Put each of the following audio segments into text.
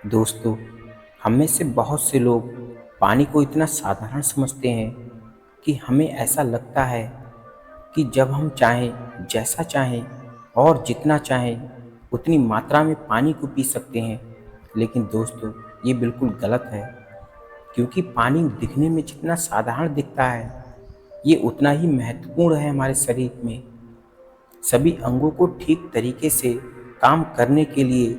दोस्तों, हम में से बहुत से लोग पानी को इतना साधारण समझते हैं कि हमें ऐसा लगता है कि जब हम चाहें, जैसा चाहें और जितना चाहें उतनी मात्रा में पानी को पी सकते हैं। लेकिन दोस्तों, ये बिल्कुल गलत है, क्योंकि पानी दिखने में जितना साधारण दिखता है, ये उतना ही महत्वपूर्ण है हमारे शरीर में। सभी अंगों को ठीक तरीके से काम करने के लिए,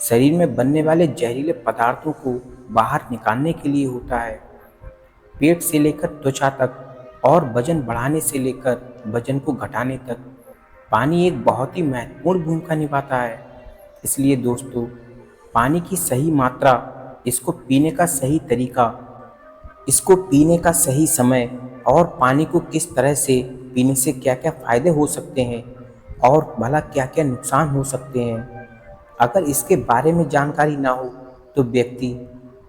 शरीर में बनने वाले जहरीले पदार्थों को बाहर निकालने के लिए होता है। पेट से लेकर त्वचा तक और वजन बढ़ाने से लेकर वजन को घटाने तक पानी एक बहुत ही महत्वपूर्ण भूमिका निभाता है। इसलिए दोस्तों, पानी की सही मात्रा, इसको पीने का सही तरीका, इसको पीने का सही समय और पानी को किस तरह से पीने से क्या क्या फ़ायदे हो सकते हैं और भला क्या क्या नुकसान हो सकते हैं, अगर इसके बारे में जानकारी ना हो तो व्यक्ति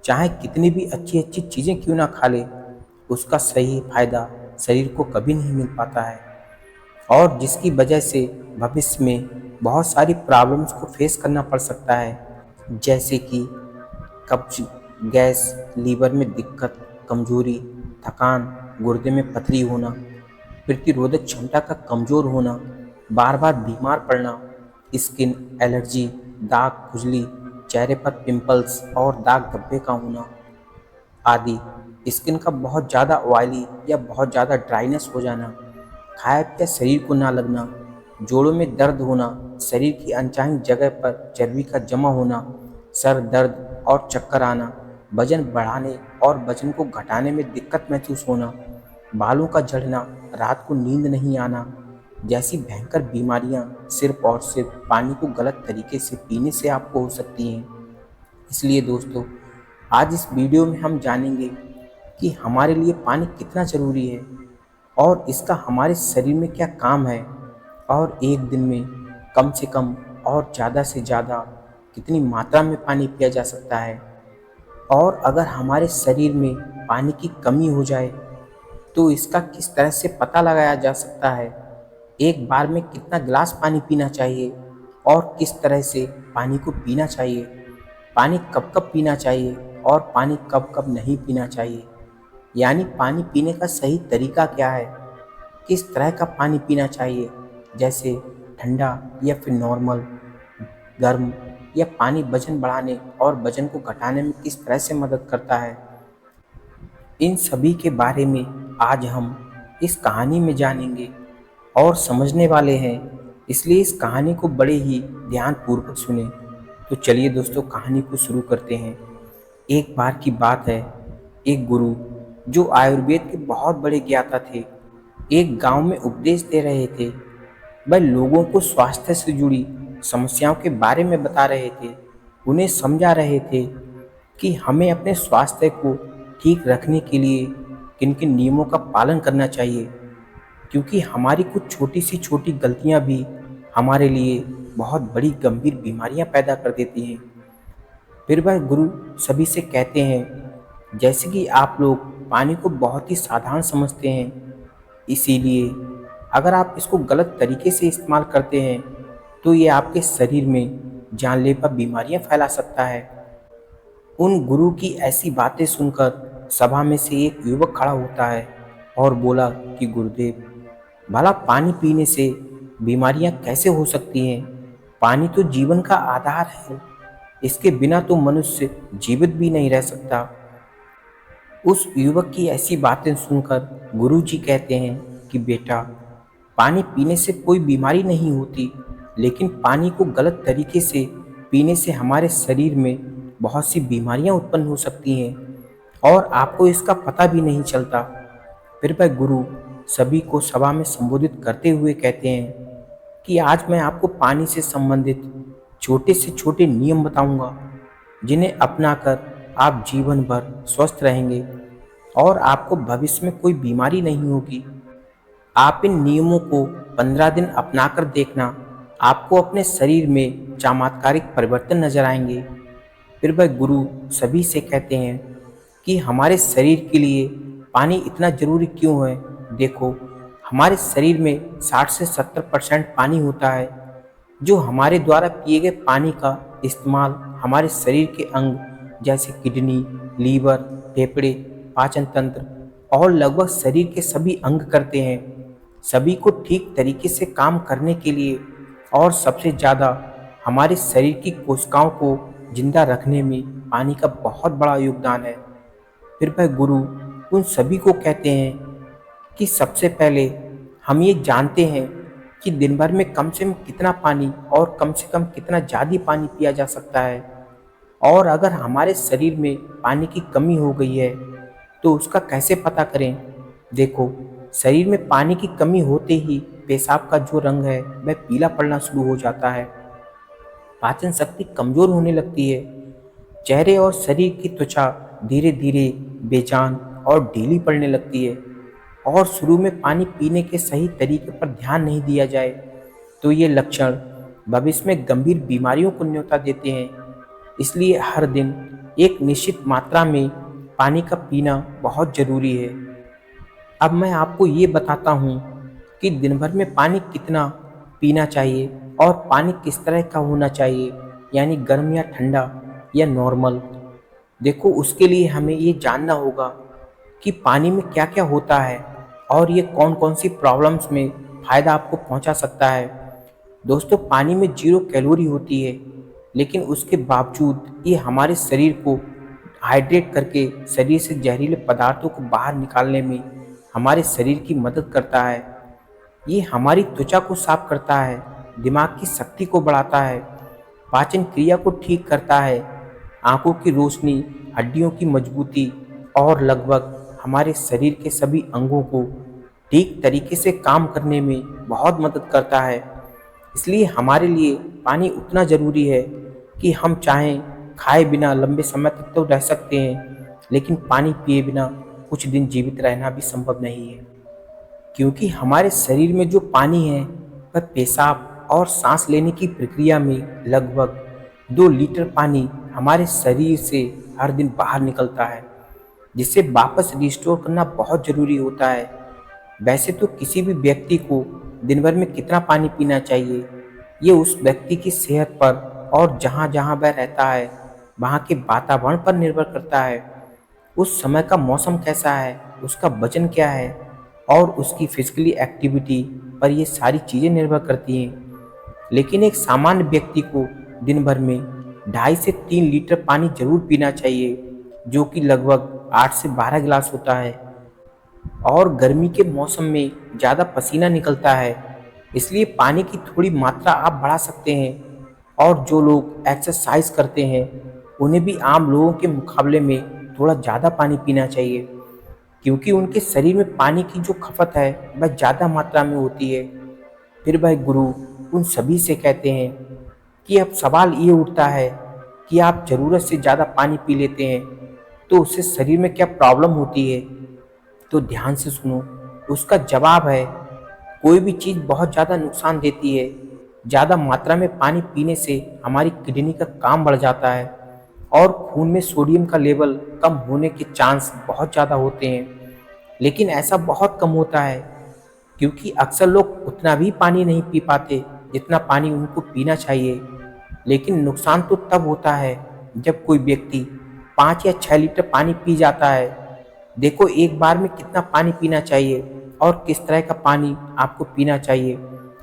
चाहे कितनी भी अच्छी अच्छी चीज़ें क्यों ना खा ले, उसका सही फ़ायदा शरीर को कभी नहीं मिल पाता है। और जिसकी वजह से भविष्य में बहुत सारी प्रॉब्लम्स को फेस करना पड़ सकता है, जैसे कि कब्ज, गैस, लीवर में दिक्कत, कमजोरी, थकान, गुर्दे में पथरी होना, प्रतिरोधक क्षमता का कमज़ोर होना, बार बार बीमार पड़ना, स्किन एलर्जी, दाग, खुजली, चेहरे पर पिंपल्स और दाग धब्बे का होना आदि, स्किन का बहुत ज़्यादा ऑयली या बहुत ज़्यादा ड्राइनेस हो जाना, खाया पिया शरीर को ना लगना, जोड़ों में दर्द होना, शरीर की अनचाही जगह पर चर्बी का जमा होना, सर दर्द और चक्कर आना, वजन बढ़ाने और वजन को घटाने में दिक्कत महसूस होना, बालों का झड़ना, रात को नींद नहीं आना जैसी भयंकर बीमारियां सिर्फ और सिर्फ पानी को गलत तरीके से पीने से आपको हो सकती हैं। इसलिए दोस्तों, आज इस वीडियो में हम जानेंगे कि हमारे लिए पानी कितना ज़रूरी है और इसका हमारे शरीर में क्या काम है, और एक दिन में कम से कम और ज़्यादा से ज़्यादा कितनी मात्रा में पानी पिया जा सकता है। और अगर हमारे शरीर में पानी की कमी हो जाए तो इसका किस तरह से पता लगाया जा सकता है, एक बार में कितना गिलास पानी पीना चाहिए और किस तरह से पानी को पीना चाहिए, पानी कब कब पीना चाहिए और पानी कब कब नहीं पीना चाहिए, यानी पानी पीने का सही तरीका क्या है, किस तरह का पानी पीना चाहिए, जैसे ठंडा या फिर नॉर्मल, गर्म, या पानी वजन बढ़ाने और वजन को घटाने में किस तरह से मदद करता है। इन सभी के बारे में आज हम इस कहानी में जानेंगे और समझने वाले हैं, इसलिए इस कहानी को बड़े ही ध्यानपूर्वक सुने। तो चलिए दोस्तों, कहानी को शुरू करते हैं। एक बार की बात है, एक गुरु जो आयुर्वेद के बहुत बड़े ज्ञाता थे, एक गांव में उपदेश दे रहे थे। वह लोगों को स्वास्थ्य से जुड़ी समस्याओं के बारे में बता रहे थे, उन्हें समझा रहे थे कि हमें अपने स्वास्थ्य को ठीक रखने के लिए किन किन नियमों का पालन करना चाहिए, क्योंकि हमारी कुछ छोटी सी छोटी गलतियां भी हमारे लिए बहुत बड़ी गंभीर बीमारियां पैदा कर देती हैं। फिर वह गुरु सभी से कहते हैं, जैसे कि आप लोग पानी को बहुत ही साधारण समझते हैं, इसीलिए अगर आप इसको गलत तरीके से इस्तेमाल करते हैं तो ये आपके शरीर में जानलेवा बीमारियां फैला सकता है। उन गुरु की ऐसी बातें सुनकर सभा में से एक युवक खड़ा होता है और बोला कि गुरुदेव, भला पानी पीने से बीमारियां कैसे हो सकती हैं? पानी तो जीवन का आधार है, इसके बिना तो मनुष्य जीवित भी नहीं रह सकता। उस युवक की ऐसी बातें सुनकर गुरुजी कहते हैं कि बेटा, पानी पीने से कोई बीमारी नहीं होती, लेकिन पानी को गलत तरीके से पीने से हमारे शरीर में बहुत सी बीमारियां उत्पन्न हो सकती हैं और आपको इसका पता भी नहीं चलता। फिर वह गुरु सभी को सभा में संबोधित करते हुए कहते हैं कि आज मैं आपको पानी से संबंधित छोटे से छोटे नियम बताऊंगा, जिन्हें अपनाकर आप जीवन भर स्वस्थ रहेंगे और आपको भविष्य में कोई बीमारी नहीं होगी। आप इन नियमों को 15 दिन अपनाकर देखना, आपको अपने शरीर में चमत्कारिक परिवर्तन नजर आएंगे। फिर वह गुरु सभी से कहते हैं कि हमारे शरीर के लिए पानी इतना जरूरी क्यों है। देखो, हमारे शरीर में 60 से 70% पानी होता है। जो हमारे द्वारा पिए गए पानी का इस्तेमाल हमारे शरीर के अंग जैसे किडनी, लीवर, फेफड़े, पाचन तंत्र और लगभग शरीर के सभी अंग करते हैं। सभी को ठीक तरीके से काम करने के लिए और सबसे ज़्यादा हमारे शरीर की कोशिकाओं को जिंदा रखने में पानी का बहुत बड़ा योगदान है। फिर वह गुरु उन सभी को कहते हैं कि सबसे पहले हम ये जानते हैं कि दिन भर में कम से कम कितना पानी और कम से कम कितना ज़्यादा पानी पिया जा सकता है, और अगर हमारे शरीर में पानी की कमी हो गई है तो उसका कैसे पता करें। देखो, शरीर में पानी की कमी होते ही पेशाब का जो रंग है वह पीला पड़ना शुरू हो जाता है, पाचन शक्ति कमजोर होने लगती है, चेहरे और शरीर की त्वचा धीरे धीरे बेजान और ढीली पड़ने लगती है, और शुरू में पानी पीने के सही तरीके पर ध्यान नहीं दिया जाए तो ये लक्षण भविष्य में गंभीर बीमारियों को न्योता देते हैं। इसलिए हर दिन एक निश्चित मात्रा में पानी का पीना बहुत ज़रूरी है। अब मैं आपको ये बताता हूँ कि दिन भर में पानी कितना पीना चाहिए और पानी किस तरह का होना चाहिए, यानी गर्म या ठंडा या नॉर्मल। देखो, उसके लिए हमें ये जानना होगा कि पानी में क्या क्या होता है और ये कौन कौन सी प्रॉब्लम्स में फ़ायदा आपको पहुंचा सकता है। दोस्तों, पानी में 0 कैलोरी होती है, लेकिन उसके बावजूद ये हमारे शरीर को हाइड्रेट करके शरीर से जहरीले पदार्थों को बाहर निकालने में हमारे शरीर की मदद करता है। ये हमारी त्वचा को साफ करता है, दिमाग की शक्ति को बढ़ाता है, पाचन क्रिया को ठीक करता है, आंखों की रोशनी, हड्डियों की मजबूती और लगभग हमारे शरीर के सभी अंगों को ठीक तरीके से काम करने में बहुत मदद करता है। इसलिए हमारे लिए पानी उतना ज़रूरी है कि हम चाहें खाए बिना लंबे समय तक तो रह सकते हैं, लेकिन पानी पिए बिना कुछ दिन जीवित रहना भी संभव नहीं है। क्योंकि हमारे शरीर में जो पानी है वह पेशाब और सांस लेने की प्रक्रिया में लगभग 2 लीटर पानी हमारे शरीर से हर दिन बाहर निकलता है, जिसे वापस रिस्टोर करना बहुत ज़रूरी होता है। वैसे तो किसी भी व्यक्ति को दिन भर में कितना पानी पीना चाहिए ये उस व्यक्ति की सेहत पर और जहाँ जहाँ वह रहता है वहाँ के वातावरण पर निर्भर करता है। उस समय का मौसम कैसा है, उसका वजन क्या है और उसकी फिजिकली एक्टिविटी पर ये सारी चीज़ें निर्भर करती हैं। लेकिन एक सामान्य व्यक्ति को दिन भर में 2.5 से 3 लीटर पानी जरूर पीना चाहिए, जो कि लगभग 8 से 12 गिलास होता है। और गर्मी के मौसम में ज़्यादा पसीना निकलता है, इसलिए पानी की थोड़ी मात्रा आप बढ़ा सकते हैं। और जो लोग एक्सरसाइज करते हैं उन्हें भी आम लोगों के मुकाबले में थोड़ा ज़्यादा पानी पीना चाहिए, क्योंकि उनके शरीर में पानी की जो खपत है वह ज़्यादा मात्रा में होती है। फिर वह गुरु उन सभी से कहते हैं कि अब सवाल ये उठता है कि आप ज़रूरत से ज़्यादा पानी पी लेते हैं तो उससे शरीर में क्या प्रॉब्लम होती है। तो ध्यान से सुनो, उसका जवाब है कोई भी चीज़ बहुत ज़्यादा नुकसान देती है। ज़्यादा मात्रा में पानी पीने से हमारी किडनी का काम बढ़ जाता है और खून में सोडियम का लेवल कम होने के चांस बहुत ज़्यादा होते हैं। लेकिन ऐसा बहुत कम होता है, क्योंकि अक्सर लोग उतना भी पानी नहीं पी पाते जितना पानी उनको पीना चाहिए। लेकिन नुकसान तो तब होता है जब कोई व्यक्ति 5 या 6 लीटर पानी पी जाता है। देखो, एक बार में कितना पानी पीना चाहिए और किस तरह का पानी आपको पीना चाहिए,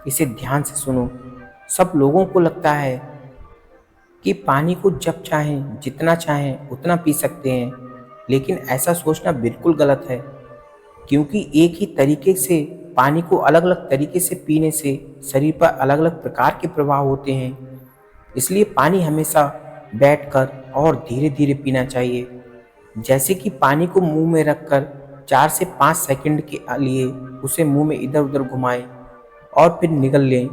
इसे ध्यान से सुनो। सब लोगों को लगता है कि पानी को जब चाहें जितना चाहें उतना पी सकते हैं, लेकिन ऐसा सोचना बिल्कुल गलत है, क्योंकि एक ही तरीके से पानी को अलग अलग तरीके से पीने से शरीर पर अलग अलग प्रकार के प्रभाव होते हैं। इसलिए पानी हमेशा बैठकर और धीरे धीरे पीना चाहिए, जैसे कि पानी को मुंह में रखकर 4 से 5 सेकंड के लिए उसे मुंह में इधर उधर घुमाएं और फिर निगल लें।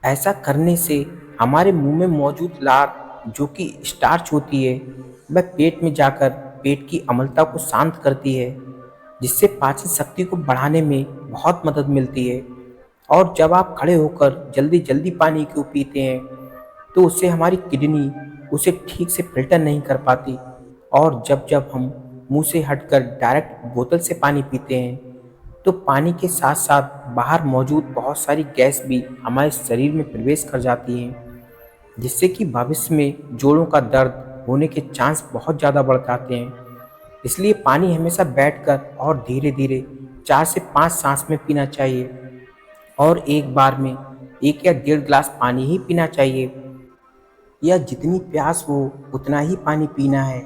ऐसा करने से हमारे मुंह में मौजूद लार, जो कि स्टार्च होती है, वह पेट में जाकर पेट की अम्लता को शांत करती है, जिससे पाचन शक्ति को बढ़ाने में बहुत मदद मिलती है। और जब आप खड़े होकर जल्दी जल्दी पानी को पीते हैं तो उससे हमारी किडनी उसे ठीक से फिल्टर नहीं कर पाती, और जब जब हम मुंह से हटकर डायरेक्ट बोतल से पानी पीते हैं तो पानी के साथ साथ बाहर मौजूद बहुत सारी गैस भी हमारे शरीर में प्रवेश कर जाती हैं, जिससे कि भविष्य में जोड़ों का दर्द होने के चांस बहुत ज़्यादा बढ़ जाते हैं। इसलिए पानी हमेशा बैठकर और धीरे-धीरे 4 से 5 सांस में पीना चाहिए और एक बार में 1 या डेढ़ ग्लास पानी ही पीना चाहिए, या जितनी प्यास हो उतना ही पानी पीना है,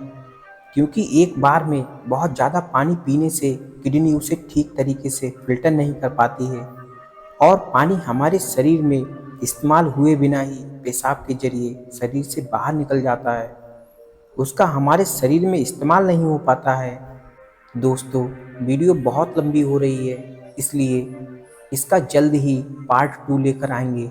क्योंकि एक बार में बहुत ज़्यादा पानी पीने से किडनी उसे ठीक तरीके से फ़िल्टर नहीं कर पाती है और पानी हमारे शरीर में इस्तेमाल हुए बिना ही पेशाब के ज़रिए शरीर से बाहर निकल जाता है। उसका हमारे शरीर में इस्तेमाल नहीं हो पाता है। दोस्तों, वीडियो बहुत लंबी हो रही है, इसलिए इसका जल्द ही पार्ट 2 लेकर आएँगे।